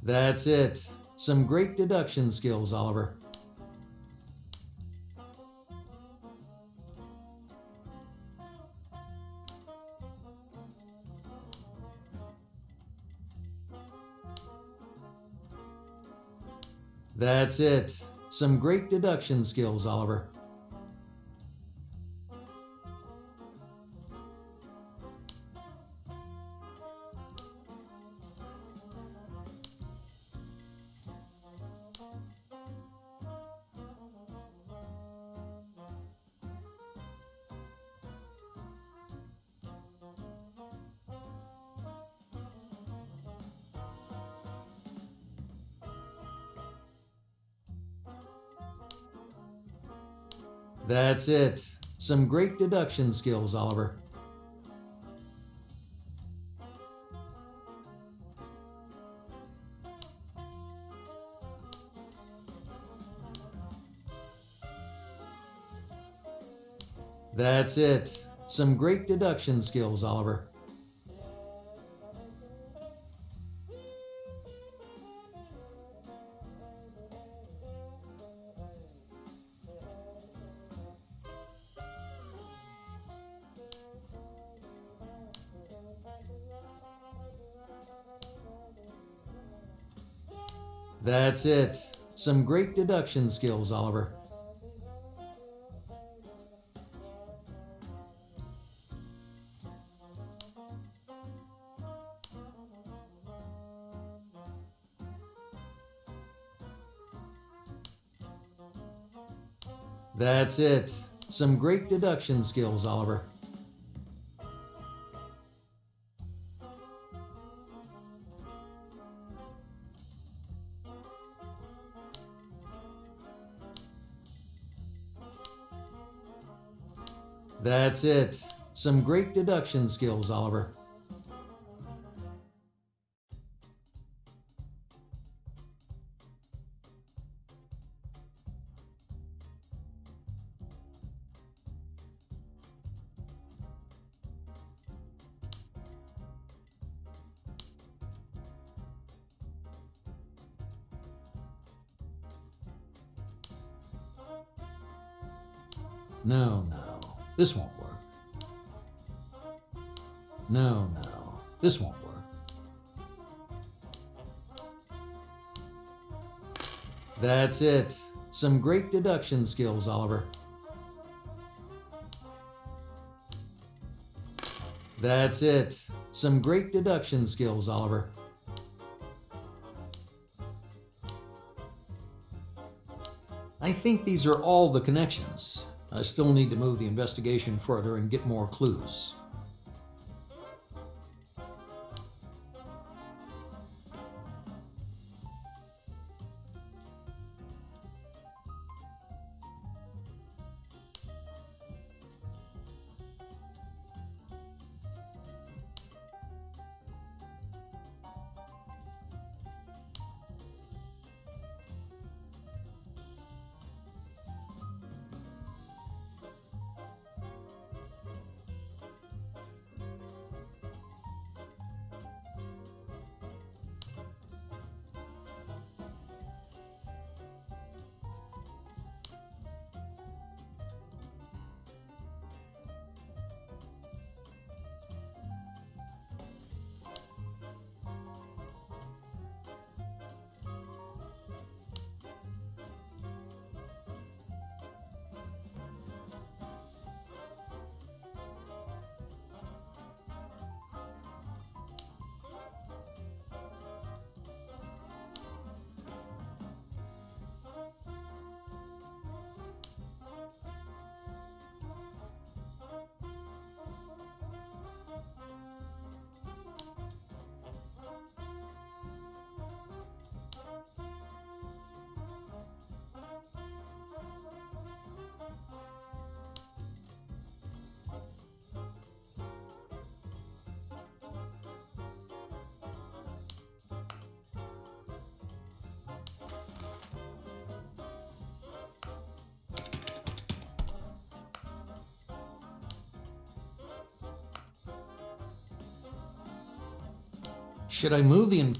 That's it. Some great deduction skills, Oliver. That's it. Some great deduction skills, Oliver. That's it. Some great deduction skills, Oliver. That's it. Some great deduction skills, Oliver. That's it. Some great deduction skills, Oliver. That's it. Some great deduction skills, Oliver. That's it. Some great deduction skills, Oliver. No, this won't work. No, this won't work. That's it. Some great deduction skills, Oliver. That's it. Some great deduction skills, Oliver. I think these are all the connections. I still need to move the investigation further and get more clues. Should I move the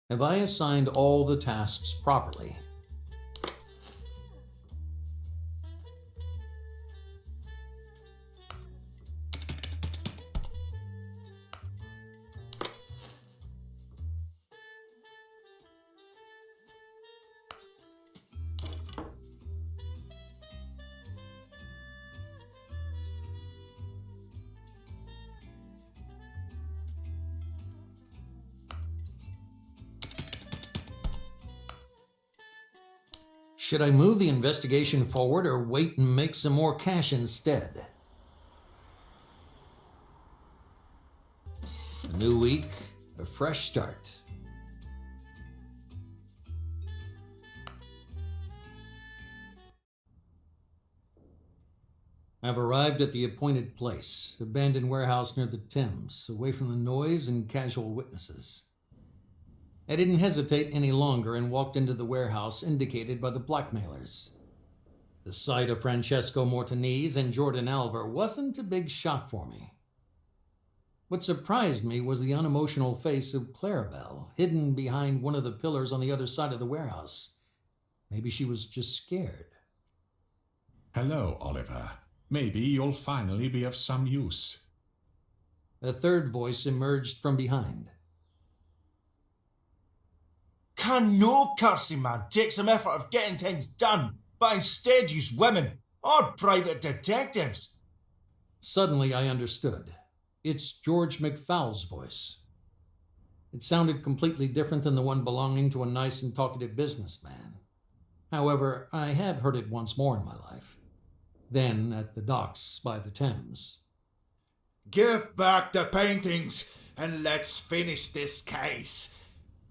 Have I assigned all the tasks properly? Should I move the investigation forward or wait and make some more cash instead? A new week, a fresh start. I've arrived at the appointed place, abandoned warehouse near the Thames, away from the noise and casual witnesses. I didn't hesitate any longer and walked into the warehouse indicated by the blackmailers. The sight of Francesco Mortanese and Jordan Alver wasn't a big shock for me. What surprised me was the unemotional face of Clarabelle, hidden behind one of the pillars on the other side of the warehouse. Maybe she was just scared. Hello, Oliver. Maybe you'll finally be of some use. A third voice emerged from behind. Can no cursing man take some effort of getting things done, but instead use women or private detectives? Suddenly I understood. It's George McFowl's voice. It sounded completely different than the one belonging to a nice and talkative businessman. However, I have heard it once more in my life. Then at the docks by the Thames. Give back the paintings and let's finish this case.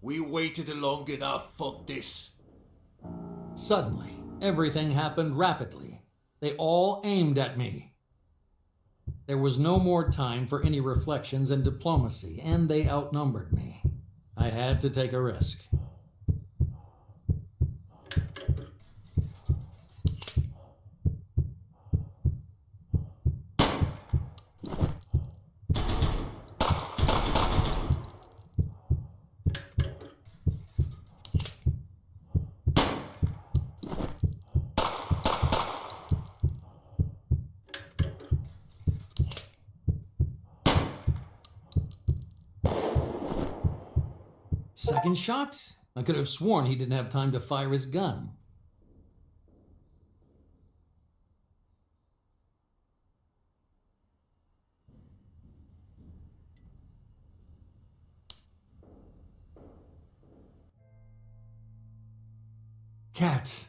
We waited long enough for this. Suddenly, everything happened rapidly. They all aimed at me. There was no more time for any reflections and diplomacy, and they outnumbered me. I had to take a risk. Second shot? I could have sworn he didn't have time to fire his gun. Cat,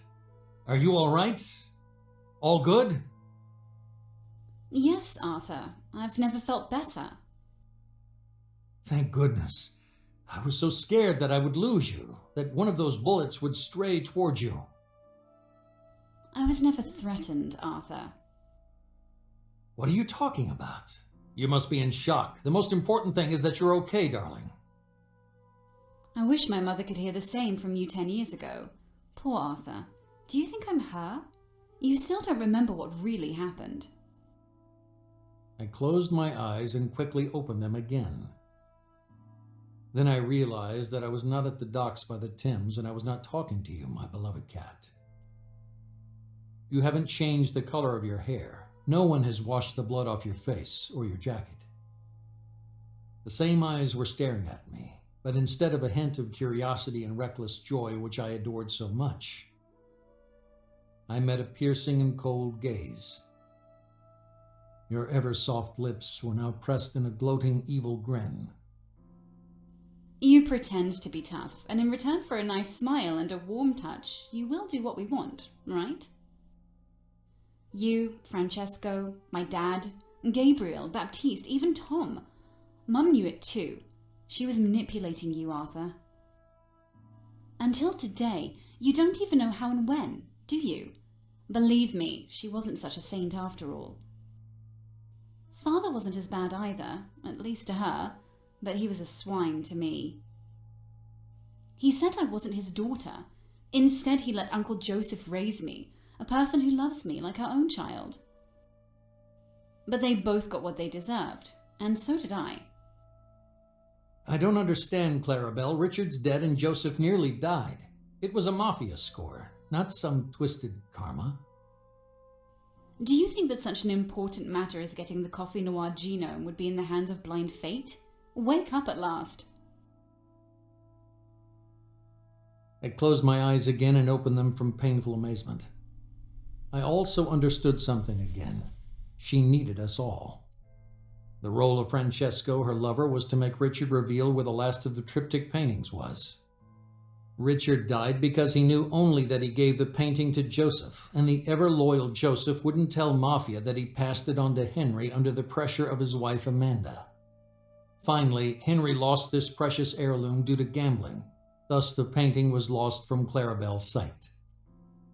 are you all right? All good? Yes, Arthur. I've never felt better. Thank goodness. I was so scared that I would lose you, that one of those bullets would stray towards you. I was never threatened, Arthur. What are you talking about? You must be in shock. The most important thing is that you're okay, darling. I wish my mother could hear the same from you 10 years ago. Poor Arthur. Do you think I'm her? You still don't remember what really happened. I closed my eyes and quickly opened them again. Then I realized that I was not at the docks by the Thames and I was not talking to you, my beloved cat. You haven't changed the color of your hair. No one has washed the blood off your face or your jacket. The same eyes were staring at me, but instead of a hint of curiosity and reckless joy which I adored so much, I met a piercing and cold gaze. Your ever-soft lips were now pressed in a gloating evil grin. You pretend to be tough, and in return for a nice smile and a warm touch, you will do what we want, right? You, Francesco, my dad, Gabriel, Baptiste, even Tom. Mum knew it too. She was manipulating you, Arthur. Until today, you don't even know how and when, do you? Believe me, she wasn't such a saint after all. Father wasn't as bad either, at least to her, but he was a swine to me. He said I wasn't his daughter. Instead, he let Uncle Joseph raise me, a person who loves me like our own child. But they both got what they deserved, and so did I. I don't understand, Clarabelle. Richard's dead and Joseph nearly died. It was a mafia score, not some twisted karma. Do you think that such an important matter as getting the Coffee Noir genome would be in the hands of blind fate? Wake up at last. I closed my eyes again and opened them from painful amazement. I also understood something again. She needed us all. The role of Francesco, her lover, was to make Richard reveal where the last of the triptych paintings was. Richard died because he knew only that he gave the painting to Joseph, and the ever-loyal Joseph wouldn't tell Mafia that he passed it on to Henry under the pressure of his wife Amanda. Finally, Henry lost this precious heirloom due to gambling. Thus, the painting was lost from Clarabelle's sight.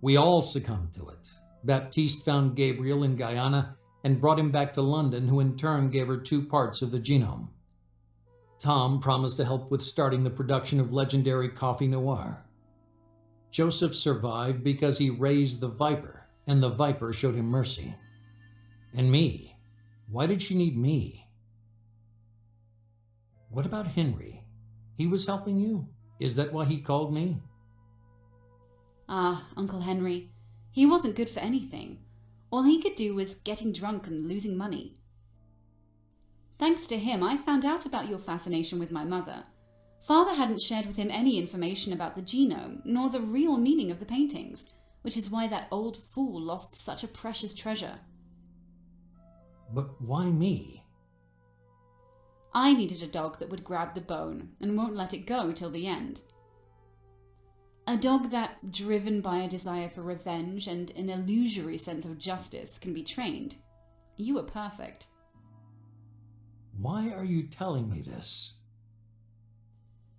We all succumbed to it. Baptiste found Gabriel in Guyana and brought him back to London, who in turn gave her 2 parts of the genome. Tom promised to help with starting the production of legendary Coffee Noir. Joseph survived because he raised the Viper, and the Viper showed him mercy. And me. Why did she need me? What about Henry? He was helping you? Is that why he called me? Ah, Uncle Henry. He wasn't good for anything. All he could do was getting drunk and losing money. Thanks to him, I found out about your fascination with my mother. Father hadn't shared with him any information about the genome, nor the real meaning of the paintings, which is why that old fool lost such a precious treasure. But why me? I needed a dog that would grab the bone and won't let it go till the end. A dog that, driven by a desire for revenge and an illusory sense of justice, can be trained. You were perfect. Why are you telling me this?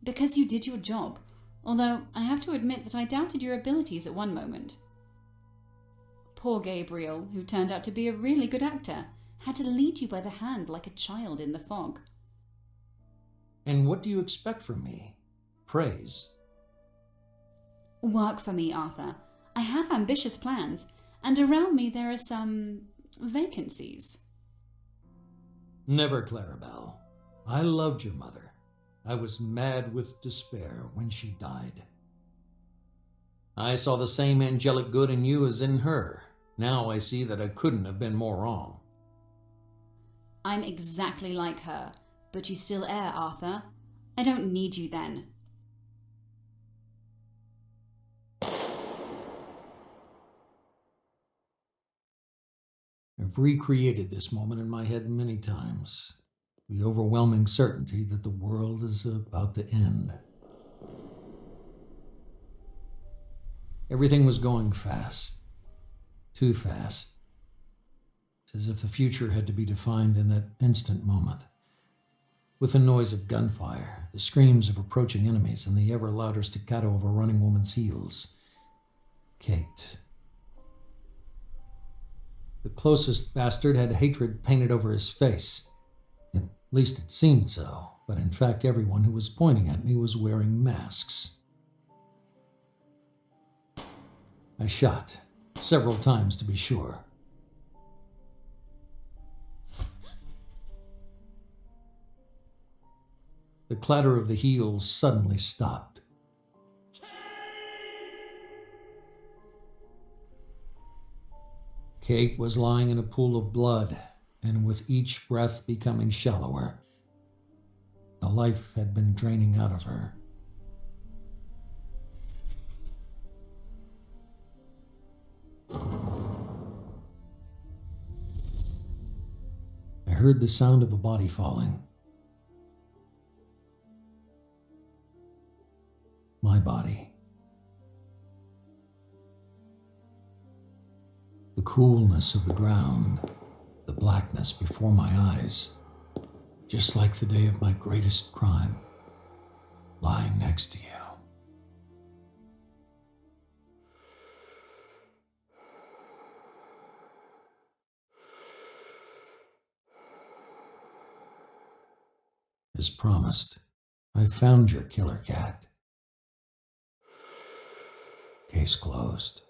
Because you did your job, although I have to admit that I doubted your abilities at one moment. Poor Gabriel, who turned out to be a really good actor, had to lead you by the hand like a child in the fog. And what do you expect from me? Praise? Work for me, Arthur. I have ambitious plans, and around me there are some vacancies. Never, Clarabelle. I loved your mother. I was mad with despair when she died. I saw the same angelic good in you as in her. Now I see that I couldn't have been more wrong. I'm exactly like her, but you still err, Arthur. I don't need you then. I've recreated this moment in my head many times. The overwhelming certainty that the world is about to end. Everything was going fast. Too fast. As if the future had to be defined in that instant moment. With the noise of gunfire, the screams of approaching enemies, and the ever louder staccato of a running woman's heels. Kate. The closest bastard had hatred painted over his face. At least it seemed so, but in fact everyone who was pointing at me was wearing masks. I shot, several times to be sure. The clatter of the heels suddenly stopped. Kate was lying in a pool of blood, and with each breath becoming shallower, the life had been draining out of her. I heard the sound of a body falling. My body. The coolness of the ground, the blackness before my eyes, just like the day of my greatest crime, lying next to you. As promised, I found your killer cat. Case closed.